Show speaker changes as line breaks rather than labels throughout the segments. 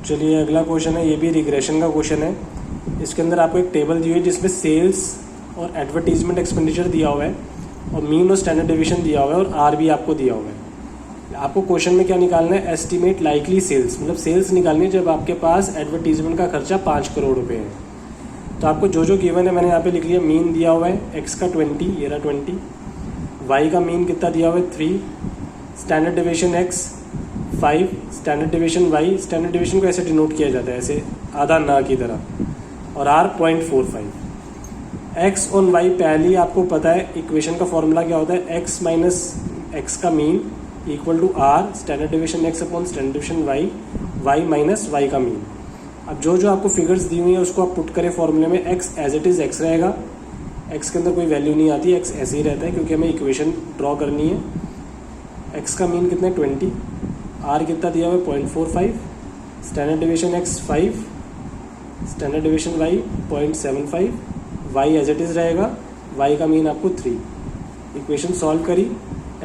चलिए अगला क्वेश्चन है, ये भी रिग्रेशन का क्वेश्चन है। इसके अंदर आपको एक टेबल दी हुई है जिसमें सेल्स और एडवर्टीजमेंट एक्सपेंडिचर दिया हुआ है और मीन और स्टैंडर्ड डेविएशन दिया हुआ है और आर भी आपको दिया हुआ है। आपको क्वेश्चन में क्या निकालना है, एस्टिमेट लाइकली सेल्स, मतलब सेल्स निकालनी है जब आपके पास एडवर्टीजमेंट का खर्चा 5 करोड़ रुपए है। तो आपको जो जो गिवन है मैंने यहाँ पे लिख लिया। मीन दिया हुआ है एक्स का 20, ये रहा 20, वाई का मीन कितना दिया हुआ है 3, standard deviation X 5, standard deviation Y, standard deviation को ऐसे डिनोट किया जाता है, ऐसे आधा ना की तरह, और आर 0.45। एक्स और वाई पहले आपको पता है इक्वेशन का फॉर्मूला क्या होता है, एक्स माइनस एक्स का mean equal to R standard deviation X upon standard deviation Y, Y minus Y का मीन। अब जो जो आपको फिगर्स दी हुई है उसको आप पुट करें फॉर्मूले में। X as it is X रहेगा, एक्स के अंदर कोई वैल्यू नहीं आती, एक्स ऐसे ही रहता है क्योंकि हमें इक्वेशन ड्रॉ करनी है। एक्स का मीन कितना है 20, आर कितना दिया हुआ है 0.45, standard deviation X 5, standard deviation Y 0.75, Y as it is रहेगा, वाई का मीन आपको 3। इक्वेशन सॉल्व करी,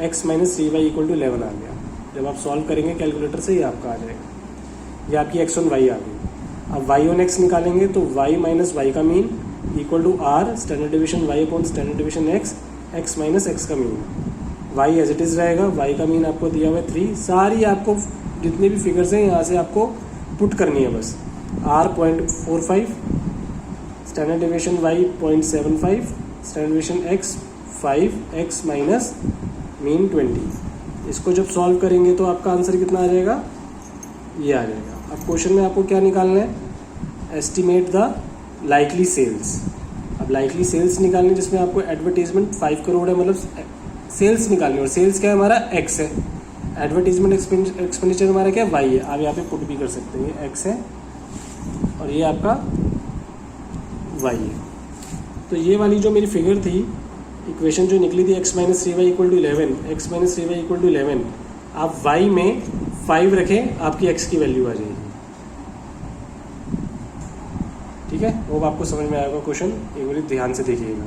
X minus 3y equal to 11 आ गया। जब आप सॉल्व करेंगे कैलकुलेटर से ये आपका आ जाएगा, ये आपकी एक्स ऑन वाई आ गई। अब वाई ऑन एक्स निकालेंगे तो वाई माइनस वाई का mean equal to R standard deviation Y upon standard deviation X, X minus X का mean, Y as it is रहेगा, वाई का मीन आपको दिया हुआ है 3। सारी आपको जितने भी फिगर्स हैं यहाँ से आपको पुट करनी है बस। R 0.45, standard deviation Y 0.75, standard deviation X 5, X minus mean 20। इसको जब सॉल्व करेंगे तो आपका आंसर कितना आ जाएगा, ये आ जाएगा। अब क्वेश्चन में आपको क्या निकालना है, एस्टिमेट द लाइकली सेल्स। अब लाइकली सेल्स निकालनी जिसमें आपको एडवर्टीजमेंट 5 करोड़ है, मतलब सेल्स निकालनी, और सेल्स क्या है हमारा एक्स है, एडवर्टीजमेंट एक्सपेंडिचर हमारा क्या वाई है। आप यहाँ पे पुट भी कर सकते हैं, ये एक्स है और ये आपका वाई है। तो ये वाली जो मेरी फिगर थी, इक्वेशन जो निकली थी X minus 3y equal to 11, X minus 3y equal to 11, आप y में 5 रखें, आपकी x की वैल्यू आ जाएगी। ठीक है, वो आपको समझ में आएगा क्वेश्चन, एक बार ध्यान से देखिएगा।